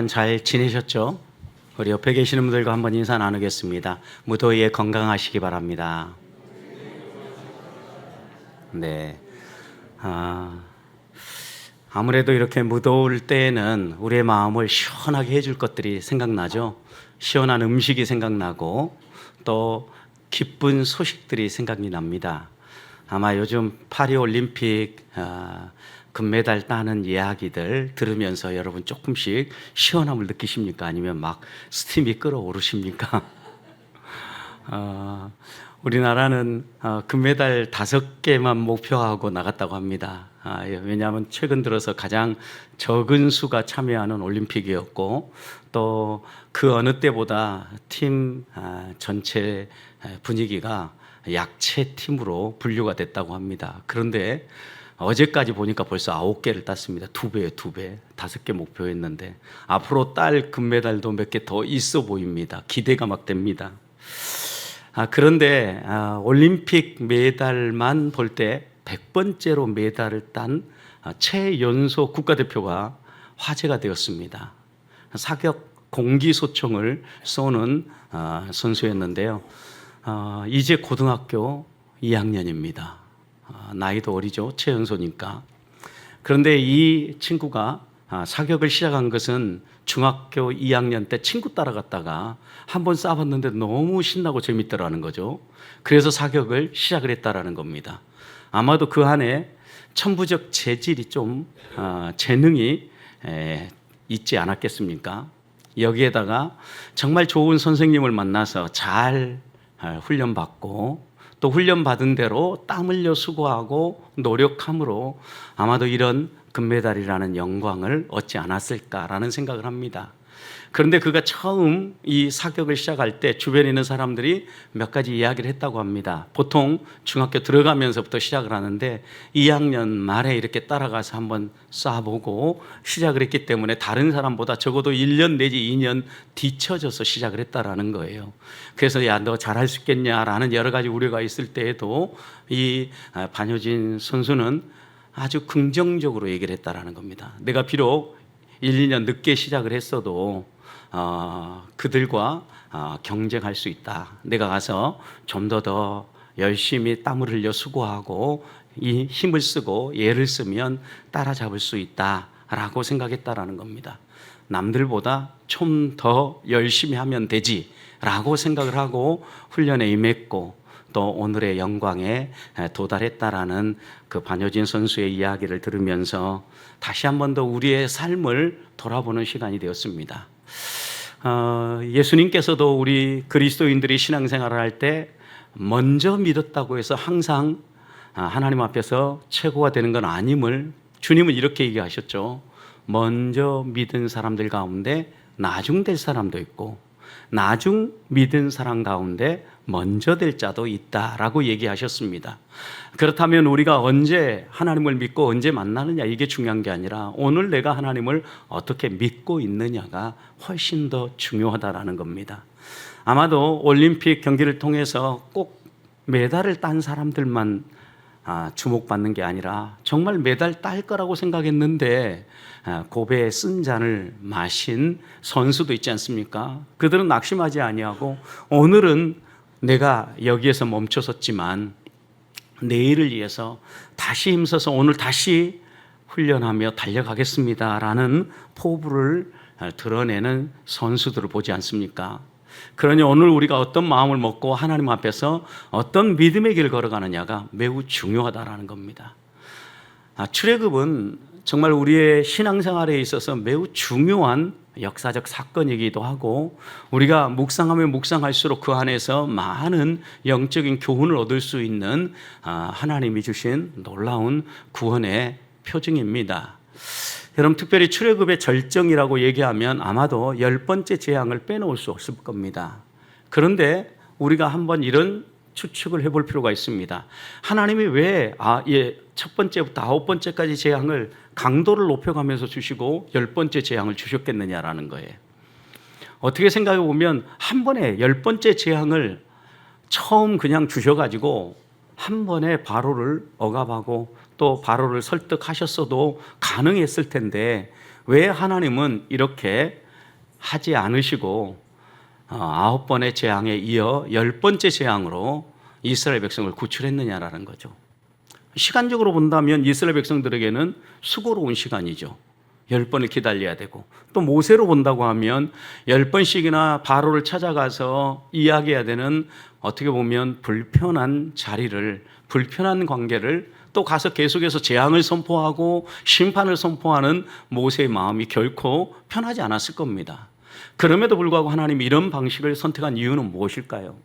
동안 잘 지내셨죠? 우리 옆에 계시는 분들과 한번 인사 나누겠습니다. 무더위에 건강하시기 바랍니다. 네. 아무래도 이렇게 무더울 때에는 우리의 마음을 시원하게 해줄 것들이 생각나죠. 시원한 음식이 생각나고 또 기쁜 소식들이 생각이 납니다. 아마 요즘 파리올림픽 금메달 따는 이야기들 들으면서 여러분 조금씩 시원함을 느끼십니까? 아니면 막 스팀이 끓어오르십니까? 우리나라는 금메달 5개만 목표하고 나갔다고 합니다. 왜냐하면 최근 들어서 가장 적은 수가 참여하는 올림픽이었고 또 그 어느 때보다 팀 전체 분위기가 약체 팀으로 분류가 됐다고 합니다. 그런데 어제까지 보니까 벌써 9개를 땄습니다. 2배예요, 2배. 5개 목표였는데 앞으로 딸 금메달도 몇 개 더 있어 보입니다. 기대가 막 됩니다. 그런데 올림픽 메달만 볼 때 100번째로 메달을 딴 최연소 국가대표가 화제가 되었습니다. 사격 공기소총을 쏘는 선수였는데요. 이제 고등학교 2학년입니다. 나이도 어리죠. 최연소니까. 그런데 이 친구가 사격을 시작한 것은 중학교 2학년 때 친구 따라갔다가 한번 쏴봤는데 너무 신나고 재밌더라는 거죠. 그래서 사격을 시작을 했다라는 겁니다. 아마도 그 안에 천부적 재질이 좀 재능이 있지 않았겠습니까? 여기에다가 정말 좋은 선생님을 만나서 잘 훈련받고 또 훈련받은 대로 땀 흘려 수고하고 노력함으로 아마도 이런 금메달이라는 영광을 얻지 않았을까라는 생각을 합니다. 그런데 그가 처음 이 사격을 시작할 때 주변에 있는 사람들이 몇 가지 이야기를 했다고 합니다. 보통 중학교 들어가면서부터 시작을 하는데 2학년 말에 이렇게 따라가서 한번 쏴보고 시작을 했기 때문에 다른 사람보다 적어도 1년 내지 2년 뒤쳐져서 시작을 했다라는 거예요. 그래서 야, 너 잘할 수 있겠냐라는 여러 가지 우려가 있을 때에도 이 반효진 선수는 아주 긍정적으로 얘기를 했다라는 겁니다. 내가 비록 1, 2년 늦게 시작을 했어도 그들과 경쟁할 수 있다. 내가 가서 좀 더 열심히 땀을 흘려 수고하고 이 힘을 쓰고 예를 쓰면 따라잡을 수 있다라고 생각했다라는 겁니다. 남들보다 좀 더 열심히 하면 되지라고 생각을 하고 훈련에 임했고 또 오늘의 영광에 도달했다라는 그 반효진 선수의 이야기를 들으면서 다시 한 번 더 우리의 삶을 돌아보는 시간이 되었습니다. 예수님께서도 우리 그리스도인들이 신앙생활을 할 때 먼저 믿었다고 해서 항상 하나님 앞에서 최고가 되는 건 아님을 주님은 이렇게 얘기하셨죠. 먼저 믿은 사람들 가운데 나중 될 사람도 있고 나중 믿은 사람 가운데 먼저 될 자도 있다라고 얘기하셨습니다. 그렇다면 우리가 언제 하나님을 믿고 언제 만나느냐 이게 중요한 게 아니라 오늘 내가 하나님을 어떻게 믿고 있느냐가 훨씬 더 중요하다라는 겁니다. 아마도 올림픽 경기를 통해서 꼭 메달을 딴 사람들만 주목받는 게 아니라 정말 메달 딸 거라고 생각했는데 고배에 쓴 잔을 마신 선수도 있지 않습니까? 그들은 낙심하지 아니하고 오늘은 내가 여기에서 멈춰섰지만 내일을 위해서 다시 힘써서 오늘 다시 훈련하며 달려가겠습니다라는 포부를 드러내는 선수들을 보지 않습니까? 그러니 오늘 우리가 어떤 마음을 먹고 하나님 앞에서 어떤 믿음의 길을 걸어가느냐가 매우 중요하다라는 겁니다. 출애굽은 정말 우리의 신앙생활에 있어서 매우 중요한 역사적 사건이기도 하고 우리가 묵상하면 묵상할수록 그 안에서 많은 영적인 교훈을 얻을 수 있는 하나님이 주신 놀라운 구원의 표징입니다. 여러분 특별히 출애굽의 절정이라고 얘기하면 아마도 10번째 재앙을 빼놓을 수 없을 겁니다. 그런데 우리가 한번 이런 추측을 해볼 필요가 있습니다. 하나님이 왜 첫 번째부터 9번째까지 재앙을 강도를 높여가면서 주시고 10번째 재앙을 주셨겠느냐라는 거예요. 어떻게 생각해 보면 한 번에 10번째 재앙을 처음 그냥 주셔가지고 한 번에 바로를 억압하고 또 바로를 설득하셨어도 가능했을 텐데 왜 하나님은 이렇게 하지 않으시고 9번의 재앙에 이어 10번째 재앙으로 이스라엘 백성을 구출했느냐라는 거죠. 시간적으로 본다면 이스라엘 백성들에게는 수고로운 시간이죠. 10번을 기다려야 되고, 또 모세로 본다고 하면 10번씩이나 바로를 찾아가서 이야기해야 되는, 어떻게 보면 불편한 자리를, 불편한 관계를 또 가서 계속해서 재앙을 선포하고 심판을 선포하는 모세의 마음이 결코 편하지 않았을 겁니다. 그럼에도 불구하고 하나님이 이런 방식을 선택한 이유는 무엇일까요?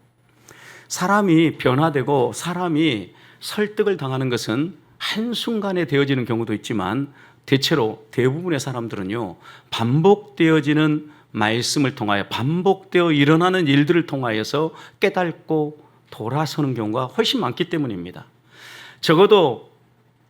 사람이 변화되고 사람이 설득을 당하는 것은 한순간에 되어지는 경우도 있지만, 대체로 대부분의 사람들은요, 반복되어지는 말씀을 통하여, 반복되어 일어나는 일들을 통하여서 깨닫고 돌아서는 경우가 훨씬 많기 때문입니다. 적어도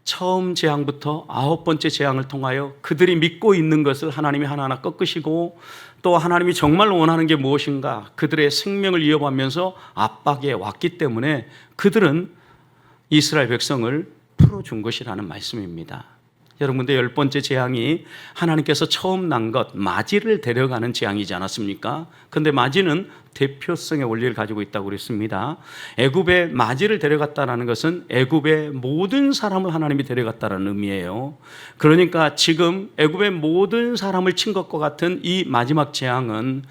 처음 재앙부터 9번째 재앙을 통하여 그들이 믿고 있는 것을 하나님이 하나하나 꺾으시고, 또 하나님이 정말 원하는 게 무엇인가 그들의 생명을 이어가면서 압박해 왔기 때문에 그들은 이스라엘 백성을 풀어준 것이라는 말씀입니다. 여러분들, 10번째 재앙이 하나님께서 처음 난 것, 마지를 데려가는 재앙이지 않았습니까? 그런데 마지는 대표성의 원리를 가지고 있다고 그랬습니다. 애굽에 마지를 데려갔다는 것은 애굽의 모든 사람을 하나님이 데려갔다는 의미예요. 그러니까 지금 애굽의 모든 사람을 친 것과 같은 이 마지막 재앙은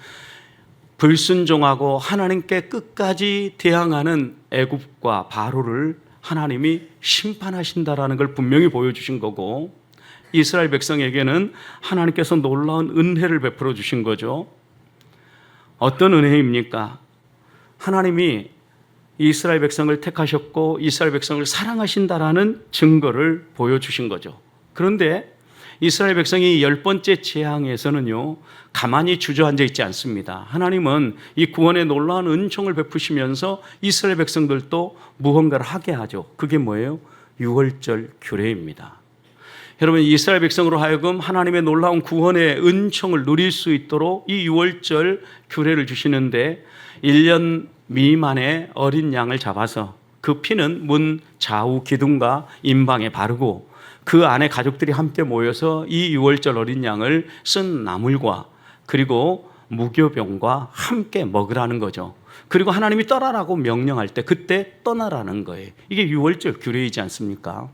불순종하고 하나님께 끝까지 대항하는 애굽과 바로를 하나님이 심판하신다라는 걸 분명히 보여주신 거고, 이스라엘 백성에게는 하나님께서 놀라운 은혜를 베풀어 주신 거죠. 어떤 은혜입니까? 하나님이 이스라엘 백성을 택하셨고 이스라엘 백성을 사랑하신다라는 증거를 보여주신 거죠. 그런데 이스라엘 백성이 10번째 재앙에서는요, 가만히 주저앉아 있지 않습니다. 하나님은 이 구원의 놀라운 은총을 베푸시면서 이스라엘 백성들도 무언가를 하게 하죠. 그게 뭐예요? 유월절 규례입니다. 여러분, 이스라엘 백성으로 하여금 하나님의 놀라운 구원의 은총을 누릴 수 있도록 이 유월절 규례를 주시는데, 1년 미만의 어린 양을 잡아서 그 피는 문 좌우 기둥과 임방에 바르고, 그 안에 가족들이 함께 모여서 이 유월절 어린 양을 쓴 나물과 그리고 무교병과 함께 먹으라는 거죠. 그리고 하나님이 떠나라고 명령할 때 그때 떠나라는 거예요. 이게 유월절 규례이지 않습니까?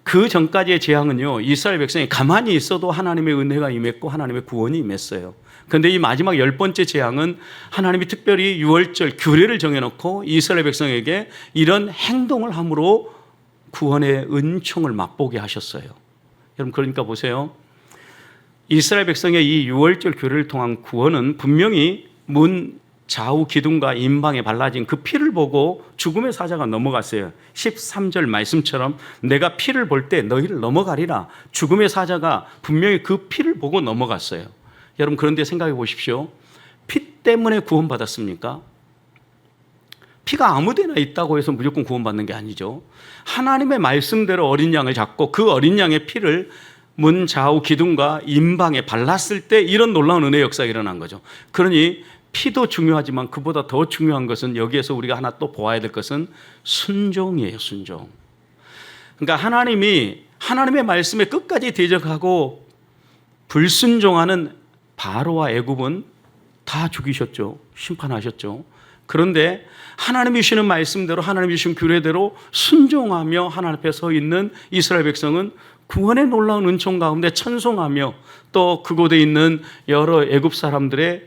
그 전까지의 재앙은요, 이스라엘 백성이 가만히 있어도 하나님의 은혜가 임했고 하나님의 구원이 임했어요. 그런데 이 마지막 10번째 재앙은 하나님이 특별히 유월절 규례를 정해놓고 이스라엘 백성에게 이런 행동을 함으로 구원의 은총을 맛보게 하셨어요. 여러분, 그러니까 보세요. 이스라엘 백성의 이 유월절 규례를 통한 구원은 분명히 문 좌우 기둥과 임방에 발라진 그 피를 보고 죽음의 사자가 넘어갔어요. 13절 말씀처럼 내가 피를 볼 때 너희를 넘어가리라. 죽음의 사자가 분명히 그 피를 보고 넘어갔어요. 여러분, 그런데 생각해 보십시오. 피 때문에 구원받았습니까? 피가 아무데나 있다고 해서 무조건 구원받는 게 아니죠. 하나님의 말씀대로 어린 양을 잡고 그 어린 양의 피를 문 좌우 기둥과 임방에 발랐을 때 이런 놀라운 은혜의 역사가 일어난 거죠. 그러니 피도 중요하지만 그보다 더 중요한 것은, 여기에서 우리가 하나 또 보아야 될 것은 순종이에요. 순종. 그러니까 하나님이 하나님의 말씀에 끝까지 대적하고 불순종하는 바로와 애굽은 다 죽이셨죠. 심판하셨죠. 그런데 하나님이 주시는 말씀대로, 하나님이 주신 규례대로 순종하며 하나님 앞에 서 있는 이스라엘 백성은 구원의 놀라운 은총 가운데 찬송하며, 또 그곳에 있는 여러 애굽 사람들의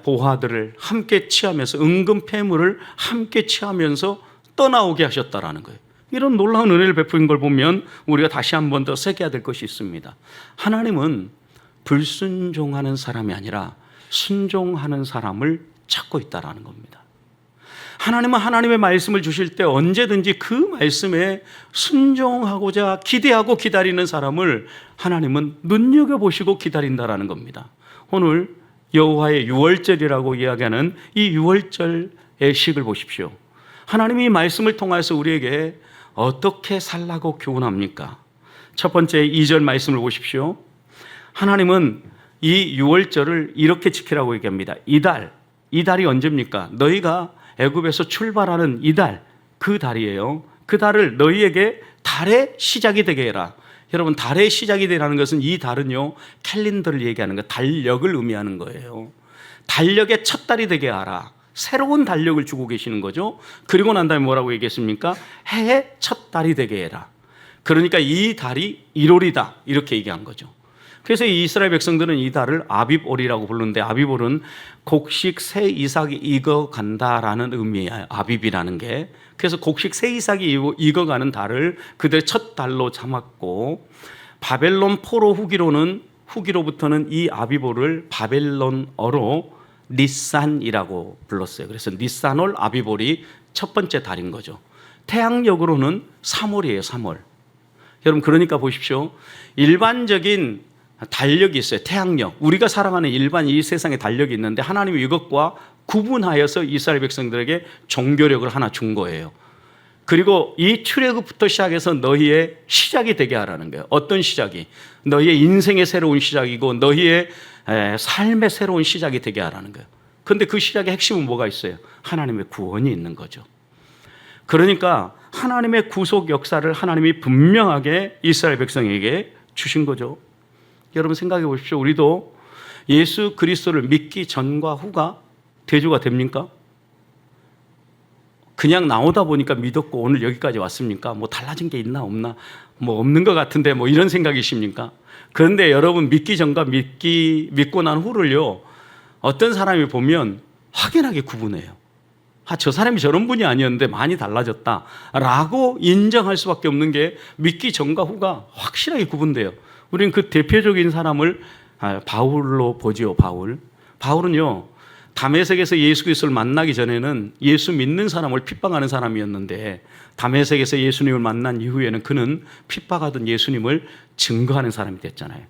보화들을 함께 취하면서, 은금 폐물을 함께 취하면서 떠나오게 하셨다라는 거예요. 이런 놀라운 은혜를 베푼 걸 보면 우리가 다시 한 번 더 새겨야 될 것이 있습니다. 하나님은 불순종하는 사람이 아니라 순종하는 사람을 찾고 있다라는 겁니다. 하나님은 하나님의 말씀을 주실 때 언제든지 그 말씀에 순종하고자 기대하고 기다리는 사람을 하나님은 눈여겨보시고 기다린다라는 겁니다. 오늘 여호와의 유월절이라고 이야기하는 이 유월절의 식을 보십시오. 하나님이 이 말씀을 통해서 우리에게 어떻게 살라고 교훈합니까? 첫 번째 2절 말씀을 보십시오. 하나님은 이 유월절을 이렇게 지키라고 얘기합니다. 이 달이 언제입니까? 너희가 애굽에서 출발하는 이 달, 그 달이에요. 그 달을 너희에게 달의 시작이 되게 해라. 여러분, 달의 시작이 되라는 것은 이 달은요, 캘린더를 얘기하는 거예요. 달력을 의미하는 거예요. 달력의 첫 달이 되게 하라. 새로운 달력을 주고 계시는 거죠. 그리고 난 다음에 뭐라고 얘기했습니까? 해의 첫 달이 되게 해라. 그러니까 이 달이 1월이다 이렇게 얘기한 거죠. 그래서 이 이스라엘 백성들은 이 달을 아빕올이라고 부르는데, 아빕올은 곡식 새 이삭이 익어간다라는 의미예요. 아빕이라는 게. 그래서 곡식 새 이삭이 익어가는 달을 그들의 첫 달로 삼았고, 바벨론 포로 후기로부터는 이 아비볼을 바벨론어로 니산이라고 불렀어요. 그래서 니산월 아비볼이 첫 번째 달인 거죠. 태양력으로는 3월이에요. 3월. 여러분, 그러니까 보십시오. 일반적인 달력이 있어요. 태양력. 우리가 살아가는 일반 이 세상에 달력이 있는데, 하나님이 이것과 구분하여서 이스라엘 백성들에게 종교력을 하나 준 거예요. 그리고 이 출애굽부터 시작해서 너희의 시작이 되게 하라는 거예요. 어떤 시작이? 너희의 인생의 새로운 시작이고 너희의 삶의 새로운 시작이 되게 하라는 거예요. 그런데 그 시작의 핵심은 뭐가 있어요? 하나님의 구원이 있는 거죠. 그러니까 하나님의 구속 역사를 하나님이 분명하게 이스라엘 백성에게 주신 거죠. 여러분, 생각해 보십시오. 우리도 예수 그리스도를 믿기 전과 후가 대조가 됩니까? 그냥 나오다 보니까 믿었고 오늘 여기까지 왔습니까? 뭐 달라진 게 있나 없나? 뭐 없는 것 같은데 뭐 이런 생각이십니까? 그런데 여러분, 믿기 전과 믿고 난 후를요, 어떤 사람이 보면 확연하게 구분해요. 저 사람이 저런 분이 아니었는데 많이 달라졌다라고 인정할 수밖에 없는 게, 믿기 전과 후가 확실하게 구분돼요. 우리는 그 대표적인 사람을 바울로 보지요. 바울은요, 다메섹에서 예수 그리스도를 만나기 전에는 예수 믿는 사람을 핍박하는 사람이었는데, 다메섹에서 예수님을 만난 이후에는 그는 핍박하던 예수님을 증거하는 사람이 됐잖아요.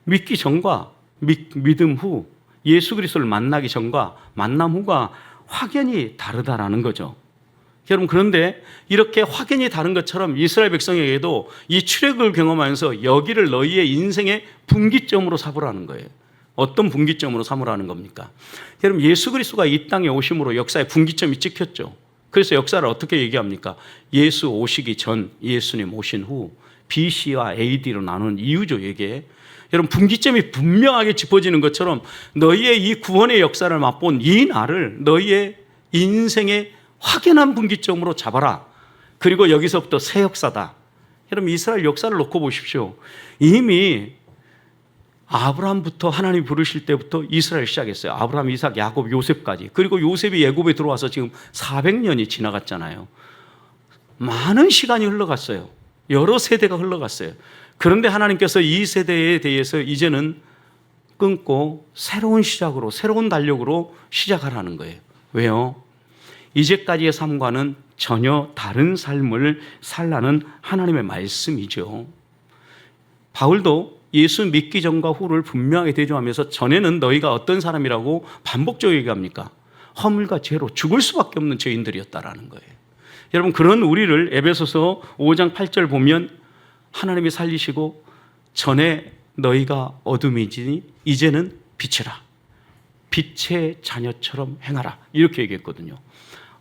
믿기 전과 믿음 후, 예수 그리스도를 만나기 전과 만남 후가 확연히 다르다라는 거죠. 여러분, 그런데 이렇게 확연히 다른 것처럼 이스라엘 백성에게도 이 출애굽을 경험하면서 여기를 너희의 인생의 분기점으로 삼으라는 거예요. 어떤 분기점으로 삼으라는 겁니까? 여러분, 예수 그리스도가 이 땅에 오심으로 역사의 분기점이 찍혔죠. 그래서 역사를 어떻게 얘기합니까? 예수 오시기 전, 예수님 오신 후, BC와 AD로 나누는 이유죠, 이게. 여러분, 분기점이 분명하게 짚어지는 것처럼 너희의 이 구원의 역사를 맛본 이 날을 너희의 인생의 확연한 분기점으로 잡아라. 그리고 여기서부터 새 역사다. 여러분, 이스라엘 역사를 놓고 보십시오. 이미 아브라함부터 하나님이 부르실 때부터 이스라엘 시작했어요. 아브라함, 이삭, 야곱, 요셉까지. 그리고 요셉이 애굽에 들어와서 지금 400년이 지나갔잖아요. 많은 시간이 흘러갔어요. 여러 세대가 흘러갔어요. 그런데 하나님께서 이 세대에 대해서 이제는 끊고 새로운 시작으로, 새로운 달력으로 시작하라는 거예요. 왜요? 이제까지의 삶과는 전혀 다른 삶을 살라는 하나님의 말씀이죠. 바울도 예수 믿기 전과 후를 분명하게 대조하면서, 전에는 너희가 어떤 사람이라고 반복적으로 얘기합니까? 허물과 죄로 죽을 수밖에 없는 죄인들이었다라는 거예요. 여러분, 그런 우리를 에베소서 5장 8절 보면 하나님이 살리시고, 전에 너희가 어둠이지니 이제는 빛이라, 빛의 자녀처럼 행하라, 이렇게 얘기했거든요.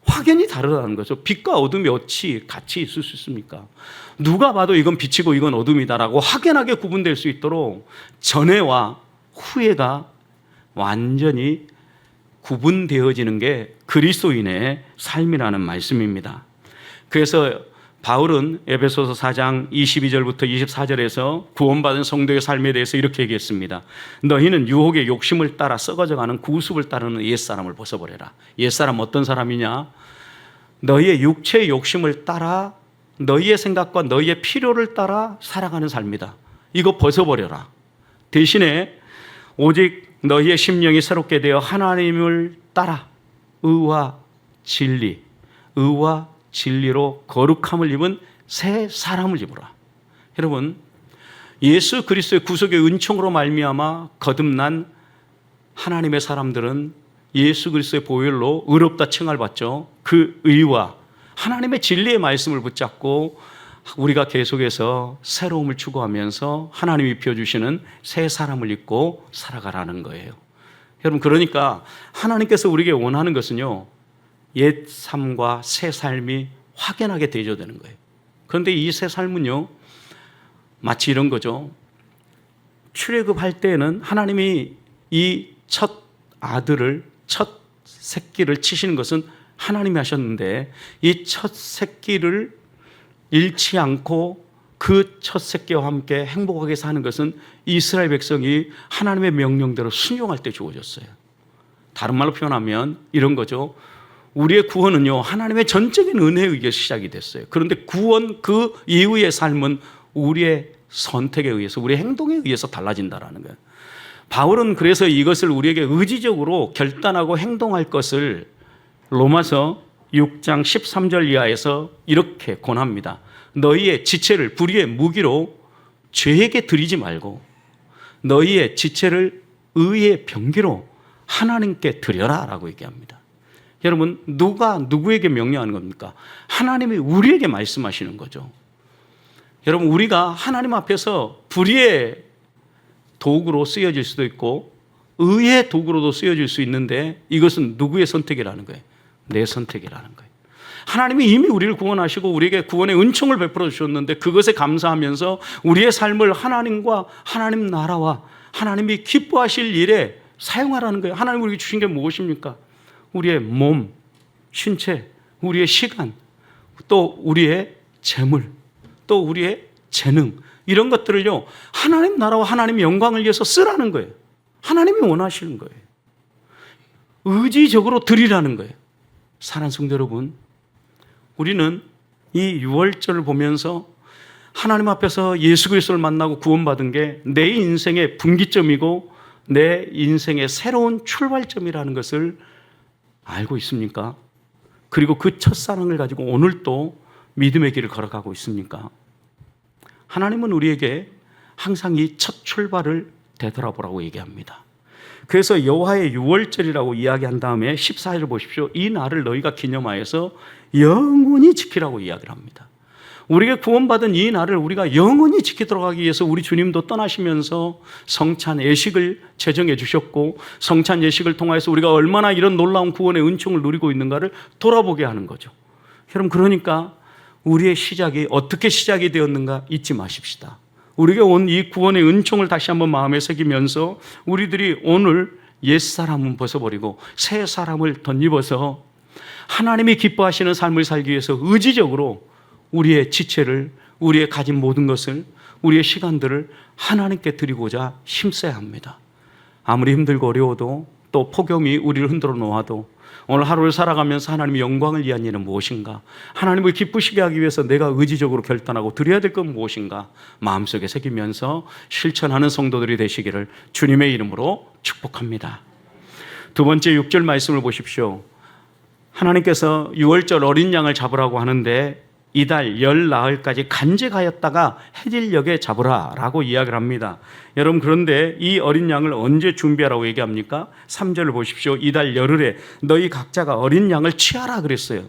확연히 다르다는 거죠. 빛과 어둠이 어찌 같이 있을 수 있습니까? 누가 봐도 이건 빛이고 이건 어둠이다라고 확연하게 구분될 수 있도록 전에와 후에가 완전히 구분되어지는 게 그리스도인의 삶이라는 말씀입니다. 그래서 바울은 에베소서 4장 22절부터 24절에서 구원받은 성도의 삶에 대해서 이렇게 얘기했습니다. 너희는 유혹의 욕심을 따라 썩어져가는 구습을 따르는 옛사람을 벗어버려라. 옛사람 어떤 사람이냐? 너희의 육체의 욕심을 따라, 너희의 생각과 너희의 필요를 따라 살아가는 삶이다. 이거 벗어버려라. 대신에 오직 너희의 심령이 새롭게 되어 하나님을 따라 의와 진리로 거룩함을 입은 새 사람을 입으라. 여러분, 예수 그리스도의 구속의 은총으로 말미암아 거듭난 하나님의 사람들은 예수 그리스도의 보혈로 의롭다 칭할 받죠. 그 의와 하나님의 진리의 말씀을 붙잡고 우리가 계속해서 새로움을 추구하면서 하나님이 입혀주시는 새 사람을 입고 살아가라는 거예요. 여러분, 그러니까 하나님께서 우리에게 원하는 것은요, 옛 삶과 새 삶이 확연하게 대조되는 거예요. 그런데 이 새 삶은요, 마치 이런 거죠. 출애굽할 때에는 하나님이 이 첫 아들을, 첫 새끼를 치시는 것은 하나님이 하셨는데, 이 첫 새끼를 잃지 않고 그 첫 새끼와 함께 행복하게 사는 것은 이스라엘 백성이 하나님의 명령대로 순종할 때 주어졌어요. 다른 말로 표현하면 이런 거죠. 우리의 구원은요, 하나님의 전적인 은혜에 의해 시작이 됐어요. 그런데 구원 그 이후의 삶은 우리의 선택에 의해서, 우리의 행동에 의해서 달라진다라는 거예요. 바울은 그래서 이것을 우리에게 의지적으로 결단하고 행동할 것을 로마서 6장 13절 이하에서 이렇게 권합니다. 너희의 지체를 불의의 무기로 죄에게 드리지 말고 너희의 지체를 의의 병기로 하나님께 드려라 라고 얘기합니다. 여러분, 누가 누구에게 명령하는 겁니까? 하나님이 우리에게 말씀하시는 거죠. 여러분, 우리가 하나님 앞에서 불의의 도구로 쓰여질 수도 있고 의의 도구로도 쓰여질 수 있는데, 이것은 누구의 선택이라는 거예요? 내 선택이라는 거예요. 하나님이 이미 우리를 구원하시고 우리에게 구원의 은총을 베풀어 주셨는데, 그것에 감사하면서 우리의 삶을 하나님과 하나님 나라와 하나님이 기뻐하실 일에 사용하라는 거예요. 하나님 우리에게 주신 게 무엇입니까? 우리의 몸, 신체, 우리의 시간, 또 우리의 재물, 또 우리의 재능, 이런 것들을요, 하나님 나라와 하나님 영광을 위해서 쓰라는 거예요. 하나님이 원하시는 거예요. 의지적으로 드리라는 거예요. 사랑하는 성도 여러분, 우리는 이 유월절을 보면서 하나님 앞에서 예수 그리스도를 만나고 구원받은 게 내 인생의 분기점이고 내 인생의 새로운 출발점이라는 것을 알고 있습니까? 그리고 그 첫사랑을 가지고 오늘도 믿음의 길을 걸어가고 있습니까? 하나님은 우리에게 항상 이 첫 출발을 되돌아보라고 얘기합니다. 그래서 여호와의 유월절이라고 이야기한 다음에 14절을 보십시오. 이 날을 너희가 기념하여서 영원히 지키라고 이야기를 합니다. 우리에게 구원받은 이 날을 우리가 영원히 지키도록 하기 위해서 우리 주님도 떠나시면서 성찬 예식을 제정해 주셨고, 성찬 예식을 통해서 우리가 얼마나 이런 놀라운 구원의 은총을 누리고 있는가를 돌아보게 하는 거죠. 여러분, 그러니까 우리의 시작이 어떻게 시작이 되었는가 잊지 마십시다. 우리에게 온 이 구원의 은총을 다시 한번 마음에 새기면서 우리들이 오늘 옛사람은 벗어버리고 새 사람을 덧입어서 하나님이 기뻐하시는 삶을 살기 위해서 의지적으로 우리의 지체를, 우리의 가진 모든 것을, 우리의 시간들을 하나님께 드리고자 힘써야 합니다. 아무리 힘들고 어려워도, 또 폭염이 우리를 흔들어 놓아도 오늘 하루를 살아가면서 하나님의 영광을 위한 일은 무엇인가? 하나님을 기쁘시게 하기 위해서 내가 의지적으로 결단하고 드려야 될 건 무엇인가? 마음속에 새기면서 실천하는 성도들이 되시기를 주님의 이름으로 축복합니다. 두 번째 6절 말씀을 보십시오. 하나님께서 유월절 어린 양을 잡으라고 하는데 이달 열 나흘까지 간직하였다가 해질녘에 잡으라 라고 이야기를 합니다. 여러분, 그런데 이 어린 양을 언제 준비하라고 얘기합니까? 3절을 보십시오. 이달 열흘에 너희 각자가 어린 양을 취하라 그랬어요.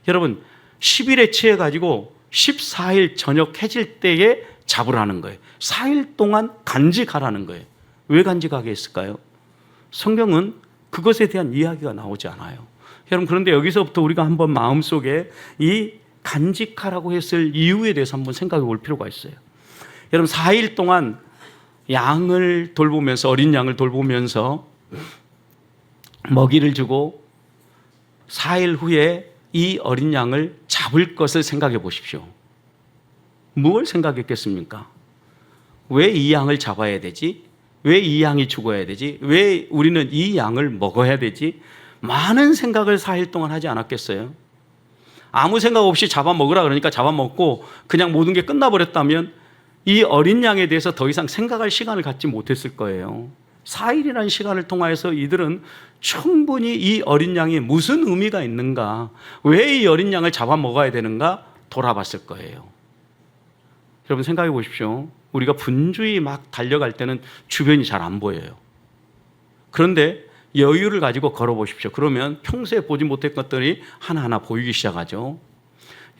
여러분, 10일에 취해가지고 14일 저녁 해질 때에 잡으라는 거예요. 4일 동안 간직하라는 거예요. 왜 간직하게 했을까요? 성경은 그것에 대한 이야기가 나오지 않아요. 여러분, 그런데 여기서부터 우리가 한번 마음속에 이 간직하라고 했을 이유에 대해서 한번 생각해 볼 필요가 있어요. 여러분, 4일 동안 양을 돌보면서, 어린 양을 돌보면서 먹이를 주고 4일 후에 이 어린 양을 잡을 것을 생각해 보십시오. 무엇을 생각했겠습니까? 왜 이 양을 잡아야 되지? 왜 이 양이 죽어야 되지? 왜 우리는 이 양을 먹어야 되지? 많은 생각을 4일 동안 하지 않았겠어요? 아무 생각 없이 잡아먹으라 그러니까 잡아먹고 그냥 모든 게 끝나버렸다면 이 어린 양에 대해서 더 이상 생각할 시간을 갖지 못했을 거예요. 4일이라는 시간을 통해서 이들은 충분히 이 어린 양이 무슨 의미가 있는가, 왜 이 어린 양을 잡아먹어야 되는가 돌아봤을 거예요. 여러분, 생각해 보십시오. 우리가 분주히 막 달려갈 때는 주변이 잘 안 보여요. 그런데 여유를 가지고 걸어보십시오. 그러면 평소에 보지 못했던 것들이 하나하나 보이기 시작하죠.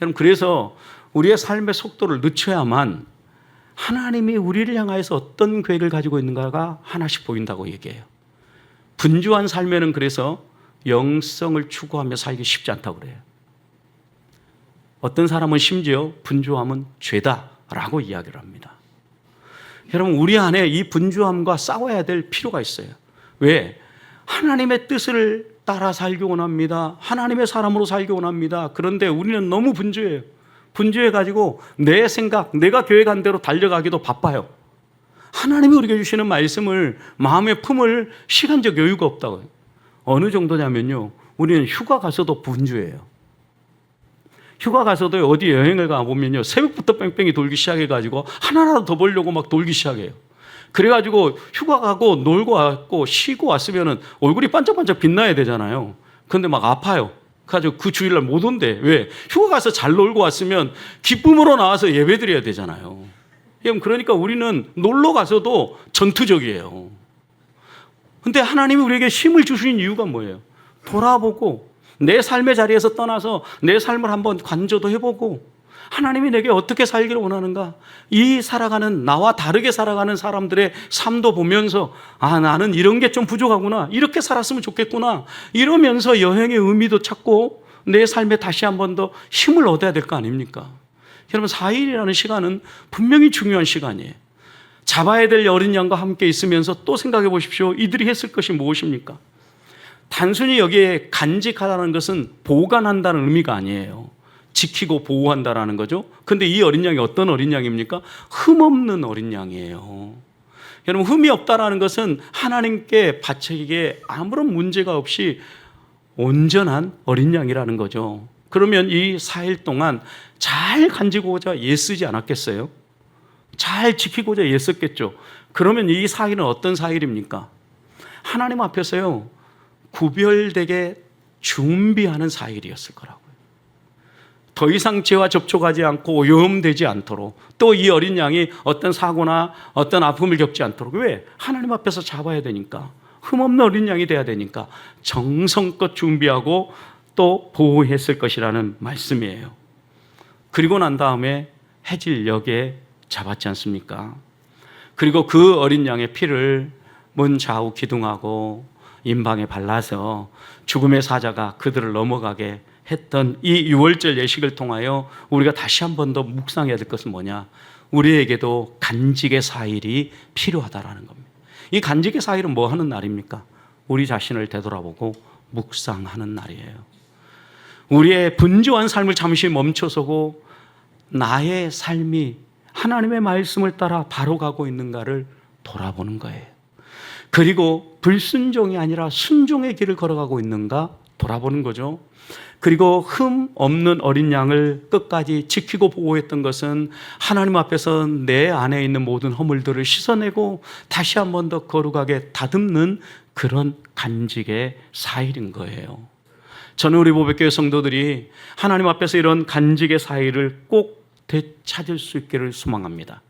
여러분, 그래서 우리의 삶의 속도를 늦춰야만 하나님이 우리를 향하여서 어떤 계획을 가지고 있는가가 하나씩 보인다고 얘기해요. 분주한 삶에는 그래서 영성을 추구하며 살기 쉽지 않다고 그래요. 어떤 사람은 심지어 분주함은 죄다라고 이야기를 합니다. 여러분, 우리 안에 이 분주함과 싸워야 될 필요가 있어요. 왜? 하나님의 뜻을 따라 살기 원합니다. 하나님의 사람으로 살기 원합니다. 그런데 우리는 너무 분주해요. 분주해가지고 내 생각, 내가 계획한 대로 달려가기도 바빠요. 하나님이 우리에게 주시는 말씀을 마음에 품을 시간적 여유가 없다고요. 어느 정도냐면요, 우리는 휴가 가서도 분주해요. 휴가 가서도 어디 여행을 가보면요, 새벽부터 뺑뺑이 돌기 시작해가지고 하나라도 더 벌려고 막 돌기 시작해요. 그래가지고 휴가 가고 놀고 왔고 쉬고 왔으면은 얼굴이 반짝반짝 빛나야 되잖아요. 근데 막 아파요. 그래가지고 그 주일날 못 온대. 왜? 휴가 가서 잘 놀고 왔으면 기쁨으로 나와서 예배 드려야 되잖아요. 그러니까 우리는 놀러 가서도 전투적이에요. 근데 하나님이 우리에게 힘을 주신 이유가 뭐예요? 돌아보고 내 삶의 자리에서 떠나서 내 삶을 한번 관조도 해보고 하나님이 내게 어떻게 살기를 원하는가, 이 살아가는 나와 다르게 살아가는 사람들의 삶도 보면서 나는 이런 게 좀 부족하구나, 이렇게 살았으면 좋겠구나, 이러면서 여행의 의미도 찾고 내 삶에 다시 한 번 더 힘을 얻어야 될 거 아닙니까? 여러분, 4일이라는 시간은 분명히 중요한 시간이에요. 잡아야 될 어린 양과 함께 있으면서 또 생각해 보십시오. 이들이 했을 것이 무엇입니까? 단순히 여기에 간직하다는 것은 보관한다는 의미가 아니에요. 지키고 보호한다라는 거죠. 근데 이 어린 양이 어떤 어린 양입니까? 흠없는 어린 양이에요. 여러분, 흠이 없다라는 것은 하나님께 바치기에 아무런 문제가 없이 온전한 어린 양이라는 거죠. 그러면 이 4일 동안 잘 간직하고자 애쓰지 않았겠어요? 잘 지키고자 애썼겠죠. 그러면 이 4일은 어떤 4일입니까? 하나님 앞에서요, 구별되게 준비하는 4일이었을 거라고요. 더 이상 죄와 접촉하지 않고 오염되지 않도록, 또 이 어린 양이 어떤 사고나 어떤 아픔을 겪지 않도록. 왜? 하나님 앞에서 잡아야 되니까, 흠없는 어린 양이 돼야 되니까 정성껏 준비하고 또 보호했을 것이라는 말씀이에요. 그리고 난 다음에 해질녘에 잡았지 않습니까? 그리고 그 어린 양의 피를 문 좌우 기둥하고 임방에 발라서 죽음의 사자가 그들을 넘어가게 했던 이 유월절 예식을 통하여 우리가 다시 한 번 더 묵상해야 될 것은 뭐냐? 우리에게도 간직의 4일이 필요하다라는 겁니다. 이 간직의 4일은 뭐 하는 날입니까? 우리 자신을 되돌아보고 묵상하는 날이에요. 우리의 분주한 삶을 잠시 멈춰서고 나의 삶이 하나님의 말씀을 따라 바로 가고 있는가를 돌아보는 거예요. 그리고 불순종이 아니라 순종의 길을 걸어가고 있는가 돌아보는 거죠. 그리고 흠 없는 어린 양을 끝까지 지키고 보호했던 것은 하나님 앞에서 내 안에 있는 모든 허물들을 씻어내고 다시 한 번 더 거룩하게 다듬는 그런 간직의 4일인 거예요. 저는 우리 보배교회 성도들이 하나님 앞에서 이런 간직의 4일을 꼭 되찾을 수 있기를 소망합니다.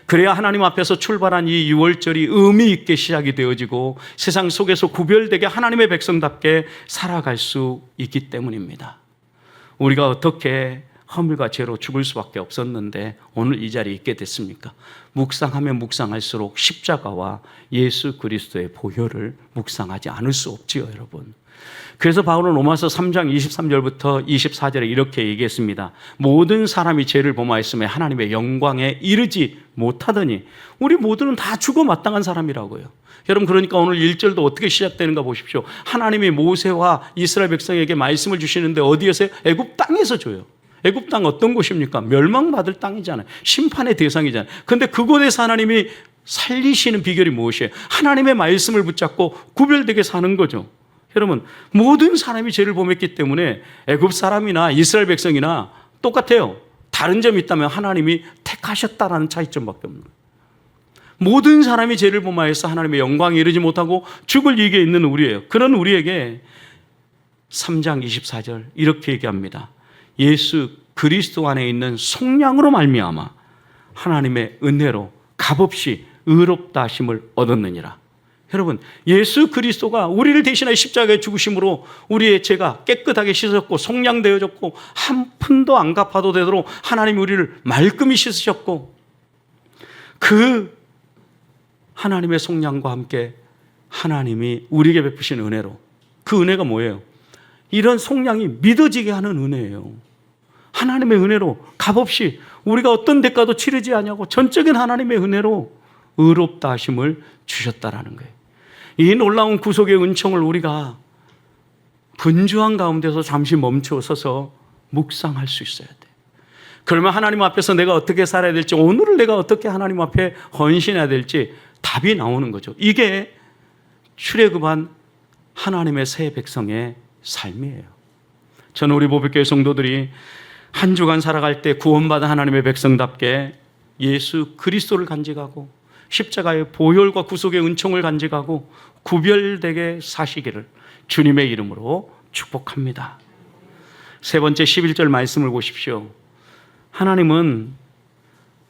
그래야 하나님 앞에서 출발한 이 6월절이 의미 있게 시작이 되어지고 세상 속에서 구별되게 하나님의 백성답게 살아갈 수 있기 때문입니다. 우리가 어떻게 허물과 죄로 죽을 수밖에 없었는데 오늘 이 자리에 있게 됐습니까? 묵상하면 묵상할수록 십자가와 예수 그리스도의 보혈을 묵상하지 않을 수 없지요, 여러분. 그래서 바울은 로마서 3장 23절부터 24절에 이렇게 얘기했습니다. 모든 사람이 죄를 범하였음에 하나님의 영광에 이르지 못하더니 우리 모두는 다 죽어 마땅한 사람이라고요. 여러분, 그러니까 오늘 1절도 어떻게 시작되는가 보십시오. 하나님이 모세와 이스라엘 백성에게 말씀을 주시는데 어디에서? 애굽 땅에서 줘요. 애굽 땅 어떤 곳입니까? 멸망받을 땅이잖아요. 심판의 대상이잖아요. 그런데 그곳에서 하나님이 살리시는 비결이 무엇이에요? 하나님의 말씀을 붙잡고 구별되게 사는 거죠. 여러분, 모든 사람이 죄를 범했기 때문에 애굽 사람이나 이스라엘 백성이나 똑같아요. 다른 점이 있다면 하나님이 택하셨다라는 차이점밖에 없는 거예요. 모든 사람이 죄를 범하여서 하나님의 영광에 이르지 못하고 죽을 위기에 있는 우리예요. 그런 우리에게 3장 24절 이렇게 얘기합니다. 예수 그리스도 안에 있는 속량으로 말미암아 하나님의 은혜로 값없이 의롭다 하심을 얻었느니라. 여러분, 예수 그리스도가 우리를 대신하여 십자가에 죽으심으로 우리의 죄가 깨끗하게 씻어졌고 속량되어졌고 한 푼도 안 갚아도 되도록 하나님이 우리를 말끔히 씻으셨고, 그 하나님의 속량과 함께 하나님이 우리에게 베푸신 은혜로, 그 은혜가 뭐예요? 이런 속량이 믿어지게 하는 은혜예요. 하나님의 은혜로 값없이 우리가 어떤 대가도 치르지 않냐고 전적인 하나님의 은혜로 의롭다 하심을 주셨다라는 거예요. 이 놀라운 구속의 은총을 우리가 분주한 가운데서 잠시 멈춰 서서 묵상할 수 있어야 돼. 그러면 하나님 앞에서 내가 어떻게 살아야 될지, 오늘을 내가 어떻게 하나님 앞에 헌신해야 될지 답이 나오는 거죠. 이게 출애굽한 하나님의 새 백성의 삶이에요. 저는 우리 보배교회 성도들이 한 주간 살아갈 때 구원받은 하나님의 백성답게 예수 그리스도를 간직하고 십자가의 보혈과 구속의 은총을 간직하고 구별되게 사시기를 주님의 이름으로 축복합니다. 세 번째 11절 말씀을 보십시오. 하나님은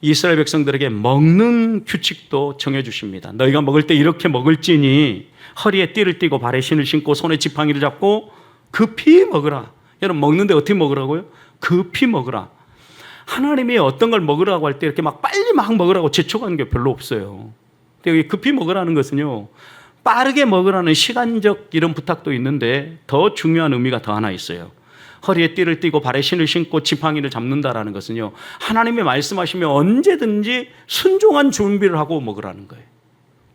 이스라엘 백성들에게 먹는 규칙도 정해주십니다. 너희가 먹을 때 이렇게 먹을지니 허리에 띠를 띠고 발에 신을 신고 손에 지팡이를 잡고 급히 먹으라. 여러분, 먹는데 어떻게 먹으라고요? 급히 먹으라. 하나님이 어떤 걸 먹으라고 할 때 이렇게 막 빨리 막 먹으라고 재촉하는 게 별로 없어요. 근데 여기 급히 먹으라는 것은요, 빠르게 먹으라는 시간적 이런 부탁도 있는데 더 중요한 의미가 더 하나 있어요. 허리에 띠를 띠고 발에 신을 신고 지팡이를 잡는다라는 것은요, 하나님이 말씀하시면 언제든지 순종한 준비를 하고 먹으라는 거예요.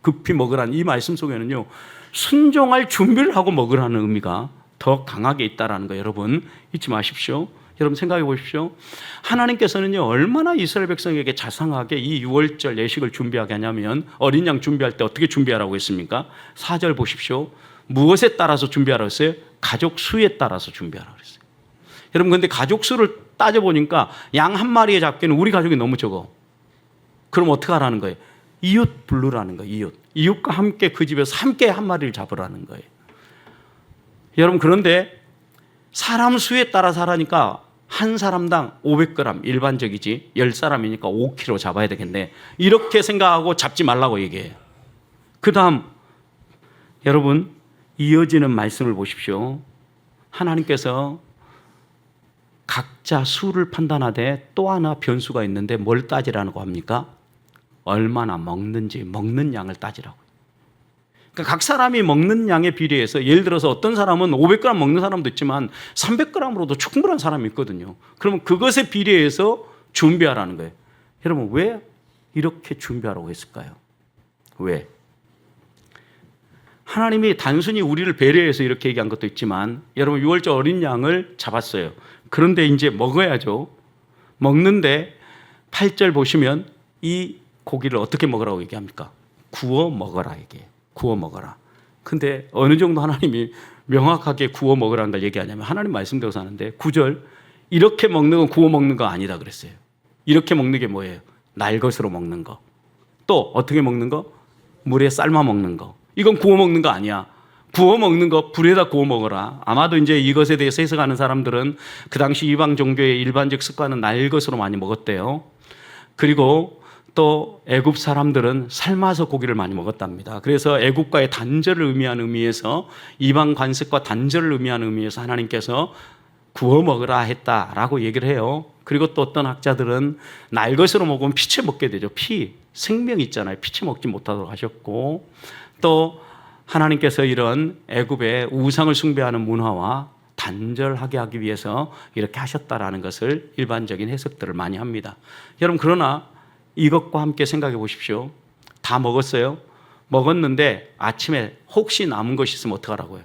급히 먹으라는 이 말씀 속에는요, 순종할 준비를 하고 먹으라는 의미가 더 강하게 있다라는 거 여러분 잊지 마십시오. 여러분 생각해 보십시오. 하나님께서는요, 얼마나 이스라엘 백성에게 자상하게 이 6월절 예식을 준비하게 하냐면, 어린 양 준비할 때 어떻게 준비하라고 했습니까? 4절 보십시오. 무엇에 따라서 준비하라고 했어요? 가족 수에 따라서 준비하라고 했어요. 여러분, 근데 가족 수를 따져보니까 양 한 마리에 잡기에는 우리 가족이 너무 적어. 그럼 어떻게 하라는 거예요? 이웃 부르라는 거예요. 이웃과 함께 그 집에서 함께 한 마리를 잡으라는 거예요. 여러분, 그런데 사람 수에 따라서 하라니까 한 사람당 500g 일반적이지, 10사람이니까 5kg 잡아야 되겠네, 이렇게 생각하고 잡지 말라고 얘기해요. 그 다음 여러분, 이어지는 말씀을 보십시오. 하나님께서 각자 수를 판단하되 또 하나 변수가 있는데 뭘 따지라고 합니까? 얼마나 먹는지, 먹는 양을 따지라고. 그러니까 각 사람이 먹는 양에 비례해서, 예를 들어서 어떤 사람은 500g 먹는 사람도 있지만 300g으로도 충분한 사람이 있거든요. 그러면 그것에 비례해서 준비하라는 거예요. 여러분, 왜 이렇게 준비하라고 했을까요? 왜? 하나님이 단순히 우리를 배려해서 이렇게 얘기한 것도 있지만, 여러분 6월절 어린 양을 잡았어요. 그런데 이제 먹어야죠. 먹는데 8절 보시면 이 고기를 어떻게 먹으라고 얘기합니까? 구워 먹어라 얘기해요. 구워 먹어라. 근데 어느 정도 하나님이 명확하게 구워 먹으라는 걸 얘기하냐면, 하나님 말씀대로 사는데 9절, 이렇게 먹는 건 구워 먹는 거 아니다 그랬어요. 이렇게 먹는 게 뭐예요? 날 것으로 먹는 거. 또 어떻게 먹는 거? 물에 삶아 먹는 거. 이건 구워 먹는 거 아니야. 구워 먹는 거 불에다 구워 먹어라. 아마도 이제 이것에 대해서 해석하는 사람들은 그 당시 이방 종교의 일반적 습관은 날 것으로 많이 먹었대요. 그리고 또 애굽 사람들은 삶아서 고기를 많이 먹었답니다. 그래서 애굽과의 단절을 의미하는 의미에서, 이방 관습과 단절을 의미하는 의미에서 하나님께서 구워 먹으라 했다라고 얘기를 해요. 그리고 또 어떤 학자들은 날 것으로 먹으면 피채 먹게 되죠. 피, 생명 있잖아요. 피채 먹지 못하도록 하셨고, 또 하나님께서 이런 애굽의 우상을 숭배하는 문화와 단절하게 하기 위해서 이렇게 하셨다라는 것을 일반적인 해석들을 많이 합니다. 여러분, 그러나 이것과 함께 생각해 보십시오. 다 먹었어요. 먹었는데 아침에 혹시 남은 것이 있으면 어떡하라고요?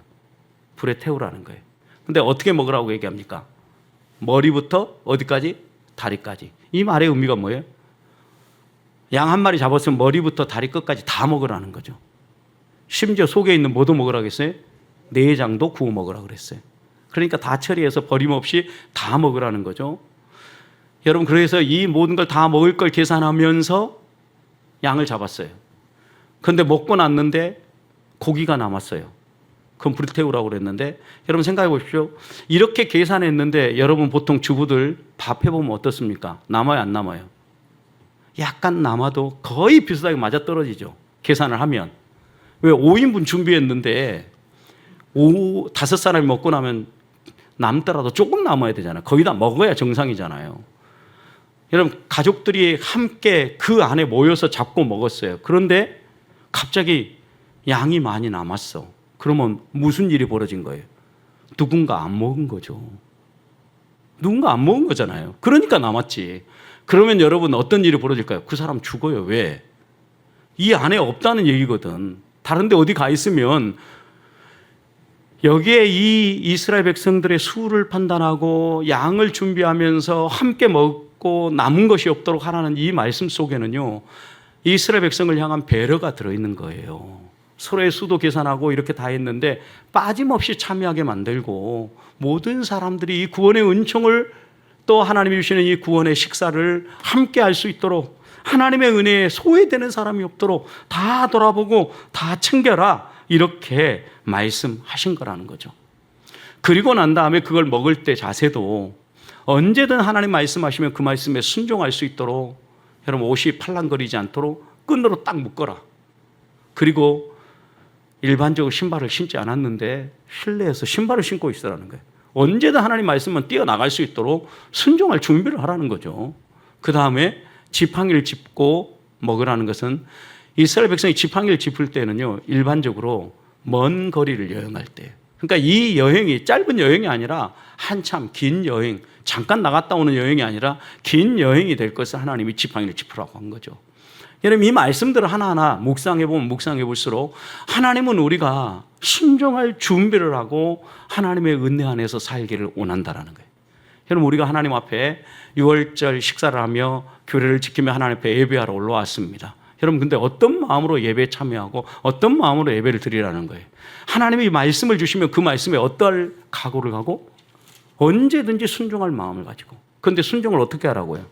불에 태우라는 거예요. 근데 어떻게 먹으라고 얘기합니까? 머리부터 어디까지? 다리까지. 이 말의 의미가 뭐예요? 양 한 마리 잡았으면 머리부터 다리 끝까지 다 먹으라는 거죠. 심지어 속에 있는 뭐도 먹으라고 했어요? 내장도 구워 먹으라고 그랬어요. 그러니까 다 처리해서 버림없이 다 먹으라는 거죠. 여러분, 그래서 이 모든 걸 다 먹을 걸 계산하면서 양을 잡았어요. 그런데 먹고 났는데 고기가 남았어요. 그럼 불 태우라고 그랬는데, 여러분 생각해 보십시오. 이렇게 계산했는데 여러분 보통 주부들 밥 해보면 어떻습니까? 남아요, 안 남아요? 약간 남아도 거의 비슷하게 맞아떨어지죠. 계산을 하면. 왜? 5인분 준비했는데 5사람이 먹고 나면 남더라도 조금 남아야 되잖아요. 거의 다 먹어야 정상이잖아요. 여러분, 가족들이 함께 그 안에 모여서 잡고 먹었어요. 그런데 갑자기 양이 많이 남았어. 그러면 무슨 일이 벌어진 거예요? 누군가 안 먹은 거죠. 누군가 안 먹은 거잖아요. 그러니까 남았지. 그러면 여러분 어떤 일이 벌어질까요? 그 사람 죽어요. 왜? 이 안에 없다는 얘기거든. 다른 데 어디 가 있으면 여기에 이 이스라엘 백성들의 수를 판단하고 양을 준비하면서 함께 먹고 남은 것이 없도록 하라는 이 말씀 속에는요, 이스라엘 백성을 향한 배려가 들어있는 거예요. 서로의 수도 계산하고 이렇게 다 했는데 빠짐없이 참여하게 만들고 모든 사람들이 이 구원의 은총을 또 하나님이 주시는 이 구원의 식사를 함께 할 수 있도록 하나님의 은혜에 소외되는 사람이 없도록 다 돌아보고 다 챙겨라, 이렇게 말씀하신 거라는 거죠. 그리고 난 다음에 그걸 먹을 때 자세도 언제든 하나님 말씀하시면 그 말씀에 순종할 수 있도록, 여러분 옷이 팔랑거리지 않도록 끈으로 딱 묶어라. 그리고 일반적으로 신발을 신지 않았는데 실내에서 신발을 신고 있으라는 거예요. 언제든 하나님 말씀은 뛰어나갈 수 있도록 순종할 준비를 하라는 거죠. 그 다음에 지팡이를 짚고 먹으라는 것은 이스라엘 백성이 지팡이를 짚을 때는요, 일반적으로 먼 거리를 여행할 때, 그러니까 이 여행이 짧은 여행이 아니라 한참 긴 여행, 잠깐 나갔다 오는 여행이 아니라 긴 여행이 될 것을 하나님이 지팡이를 짚으라고 한 거죠. 여러분, 이 말씀들을 하나하나 묵상해보면 묵상해볼수록 하나님은 우리가 순종할 준비를 하고 하나님의 은혜 안에서 살기를 원한다라는 거예요. 여러분, 우리가 하나님 앞에 6월절 식사를 하며 교례를 지키며 하나님 앞에 예배하러 올라왔습니다. 여러분, 근데 어떤 마음으로 예배에 참여하고 어떤 마음으로 예배를 드리라는 거예요? 하나님이 말씀을 주시면 그 말씀에 어떠할 각오를 하고 언제든지 순종할 마음을 가지고. 그런데 순종을 어떻게 하라고요?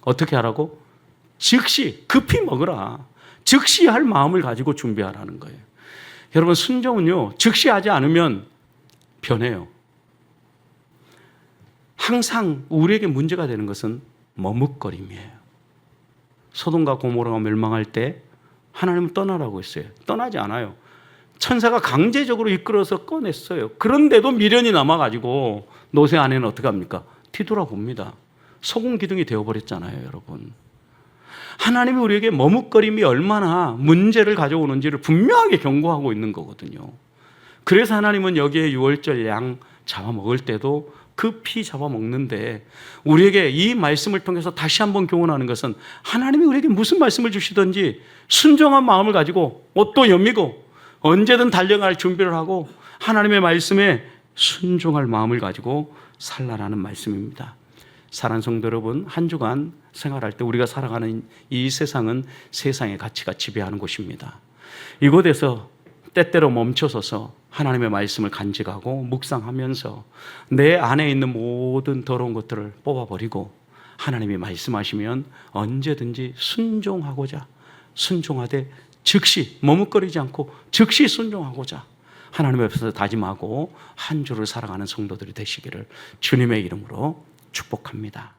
어떻게 하라고? 즉시 급히 먹으라. 즉시 할 마음을 가지고 준비하라는 거예요. 여러분, 순종은요, 즉시 하지 않으면 변해요. 항상 우리에게 문제가 되는 것은 머뭇거림이에요. 소돔과 고모라가 멸망할 때 하나님은 떠나라고 했어요. 떠나지 않아요. 천사가 강제적으로 이끌어서 꺼냈어요. 그런데도 미련이 남아가지고 노새 아내는 어떻게 합니까? 뒤돌아봅니다. 소금 기둥이 되어버렸잖아요, 여러분. 하나님이 우리에게 머뭇거림이 얼마나 문제를 가져오는지를 분명하게 경고하고 있는 거거든요. 그래서 하나님은 여기에 6월절 양 잡아먹을 때도 급히 잡아먹는데, 우리에게 이 말씀을 통해서 다시 한번 교훈하는 것은 하나님이 우리에게 무슨 말씀을 주시든지 순종한 마음을 가지고 옷도 여미고 언제든 달려갈 준비를 하고 하나님의 말씀에 순종할 마음을 가지고 살라라는 말씀입니다. 사랑하는 성도 여러분, 한 주간 생활할 때 우리가 살아가는 이 세상은 세상의 가치가 지배하는 곳입니다. 이곳에서 때때로 멈춰서서 하나님의 말씀을 간직하고 묵상하면서 내 안에 있는 모든 더러운 것들을 뽑아버리고 하나님이 말씀하시면 언제든지 순종하고자, 순종하되 즉시 머뭇거리지 않고 즉시 순종하고자 하나님 앞에서 다짐하고 한 주를 살아가는 성도들이 되시기를 주님의 이름으로 축복합니다.